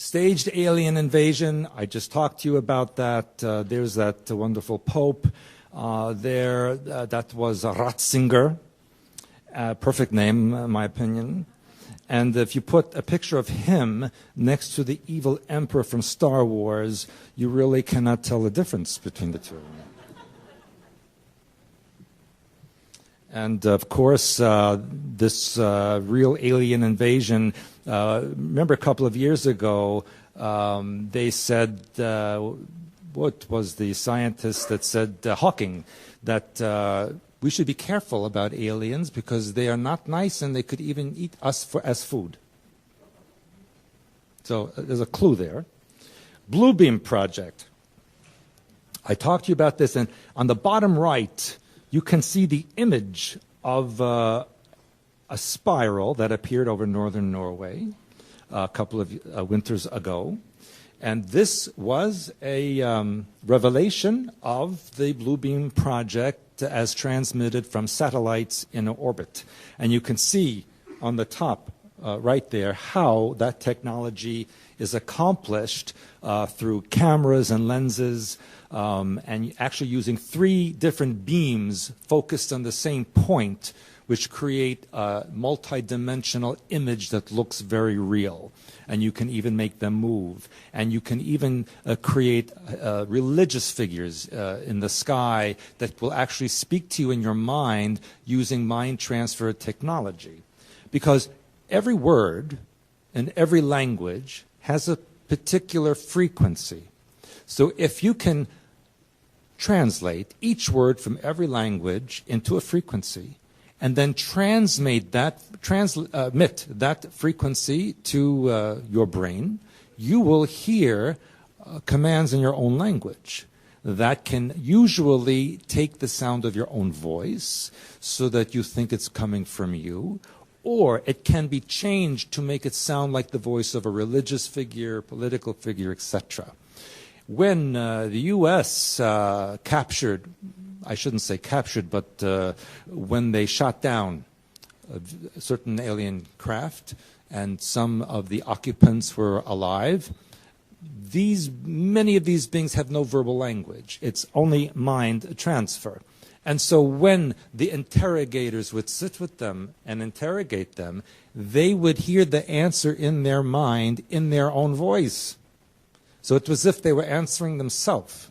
Staged alien invasion, I just talked to you about that. There's that wonderful Pope there. That was Ratzinger. Perfect name, in my opinion. And if you put a picture of him next to the evil emperor from Star Wars, you really cannot tell the difference between the two. And of course, this real alien invasion, remember a couple of years ago, they said, what was the scientist that said, Hawking, that we should be careful about aliens because they are not nice and they could even eat us as food. So there's a clue there. Blue Beam Project. I talked to you about this, and on the bottom right, you can see the image of a spiral that appeared over northern Norway a couple of winters ago. And this was a revelation of the Blue Beam Project as transmitted from satellites in orbit. And you can see on the top right there how that technology is accomplished through cameras and lenses, and actually using 3 different beams focused on the same point, which create a multi-dimensional image that looks very real. And you can even make them move. And you can even create religious figures in the sky that will actually speak to you in your mind using mind transfer technology. Because every word in every language has a particular frequency. So if you can translate each word from every language into a frequency, and then transmit that frequency to your brain, you will hear commands in your own language that can usually take the sound of your own voice so that you think it's coming from you, or it can be changed to make it sound like the voice of a religious figure, political figure, etc. When the U.S. captured, I shouldn't say captured, but when they shot down a certain alien craft and some of the occupants were alive, many of these beings have no verbal language. It's only mind transfer. And so when the interrogators would sit with them and interrogate them, they would hear the answer in their mind in their own voice. So it was as if they were answering themselves.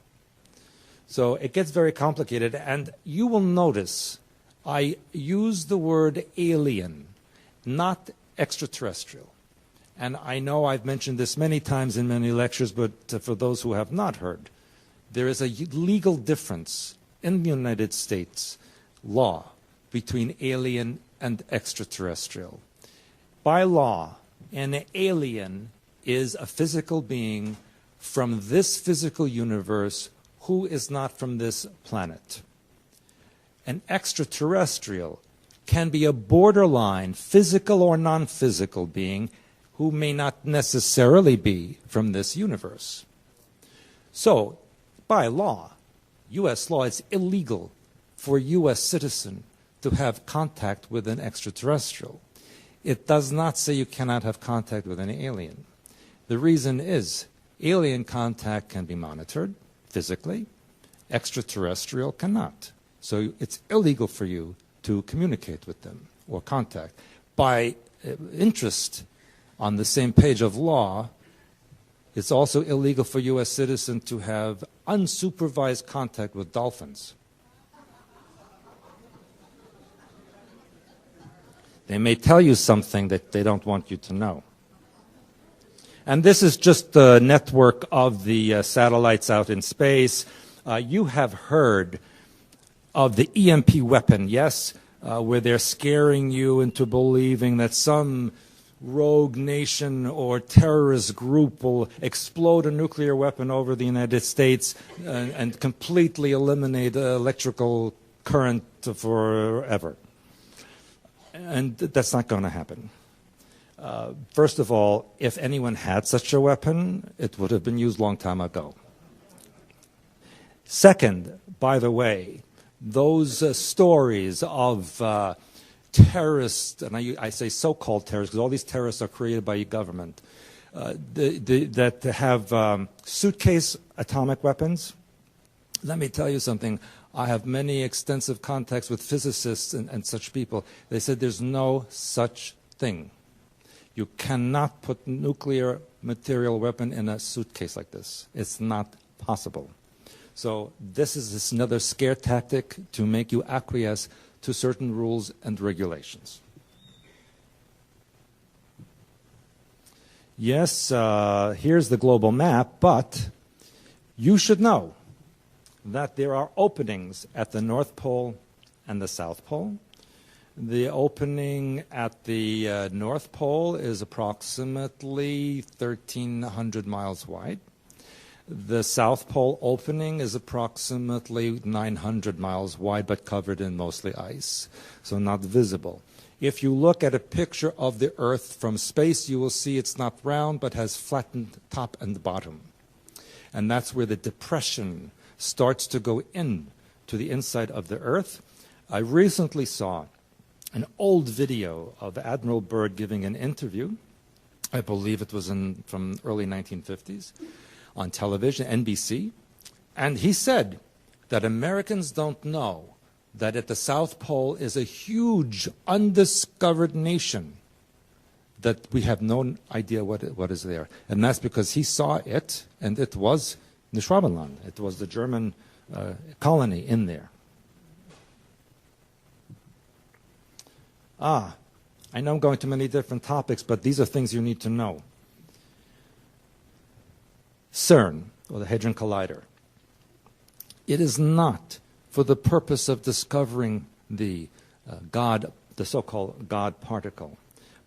So it gets very complicated, and you will notice I use the word alien, not extraterrestrial. And I know I've mentioned this many times in many lectures, but for those who have not heard, there is a legal difference in the United States law between alien and extraterrestrial. By law, an alien is a physical being from this physical universe who is not from this planet. An extraterrestrial can be a borderline physical or non-physical being who may not necessarily be from this universe. So, by law, U.S. law, it's illegal for a U.S. citizen to have contact with an extraterrestrial. It does not say you cannot have contact with an alien. The reason is alien contact can be monitored physically, extraterrestrial cannot. So it's illegal for you to communicate with them or contact. By interest, on the same page of law, it's also illegal for U.S. citizens to have unsupervised contact with dolphins. They may tell you something that they don't want you to know. And this is just the network of the satellites out in space. You have heard of the EMP weapon, yes, where they're scaring you into believing that some rogue nation or terrorist group will explode a nuclear weapon over the United States and completely eliminate electrical current forever. And that's not going to happen. First of all, if anyone had such a weapon, it would have been used a long time ago. Second, by the way, those stories of terrorists, and I say so-called terrorists, because all these terrorists are created by your government, that have suitcase atomic weapons. Let me tell you something. I have many extensive contacts with physicists and such people. They said there's no such thing. You cannot put nuclear material weapon in a suitcase like this. It's not possible. So this is another scare tactic to make you acquiesce to certain rules and regulations. Yes, here's the global map, but you should know that there are openings at the North Pole and the South Pole. The opening at the North Pole is approximately 1,300 miles wide. The South Pole opening is approximately 900 miles wide, but covered in mostly ice, so not visible. If you look at a picture of the Earth from space, you will see it's not round, but has flattened top and bottom. And that's where the depression starts to go in to the inside of the Earth. I recently saw an old video of Admiral Byrd giving an interview. I believe it was from early 1950s on television, NBC. And he said that Americans don't know that at the South Pole is a huge undiscovered nation that we have no idea what is there. And that's because he saw it, and it was the Schwabenland. It was the German colony in there. I know I'm going to many different topics, but these are things you need to know. CERN, or the Hadron Collider. It is not for the purpose of discovering the so-called God particle,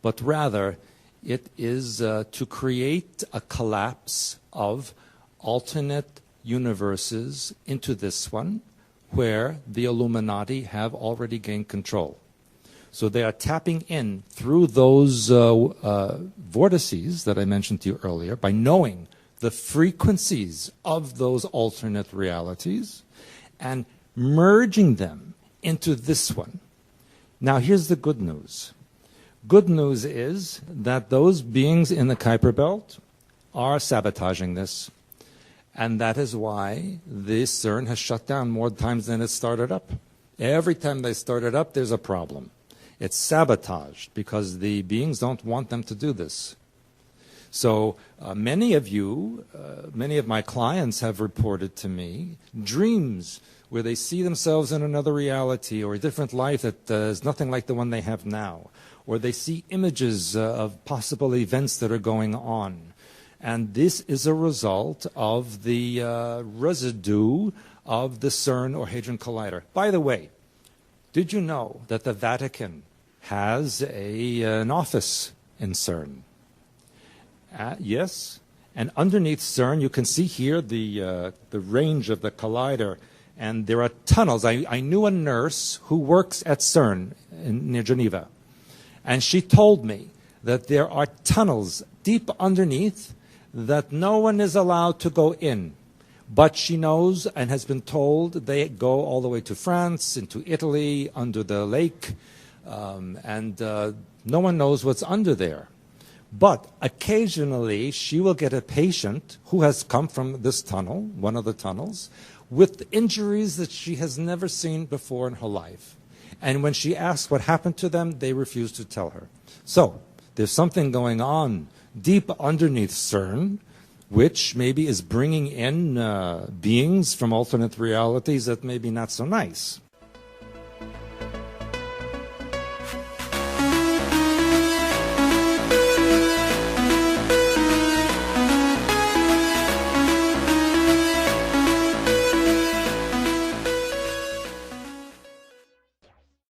but rather it is to create a collapse of alternate universes into this one, where the Illuminati have already gained control. So they are tapping in through those vortices that I mentioned to you earlier, by knowing the frequencies of those alternate realities and merging them into this one. Now here's the good news. Good news is that those beings in the Kuiper Belt are sabotaging this. And that is why the CERN has shut down more times than it started up. Every time they started up, there's a problem. It's sabotaged because the beings don't want them to do this. So many of you, many of my clients have reported to me dreams where they see themselves in another reality or a different life that is nothing like the one they have now. Or they see images of possible events that are going on. And this is a result of the residue of the CERN or Hadron Collider. By the way, did you know that the Vatican has an office in CERN? Yes. And underneath CERN, you can see here the range of the collider. And there are tunnels. I knew a nurse who works at CERN near Geneva. And she told me that there are tunnels deep underneath that no one is allowed to go in. But she knows and has been told they go all the way to France, into Italy, under the lake, and no one knows what's under there. But occasionally she will get a patient who has come from this tunnel, one of the tunnels, with injuries that she has never seen before in her life. And when she asks what happened to them, they refuse to tell her. So there's something going on deep underneath CERN, which maybe is bringing in beings from alternate realities that may be not so nice.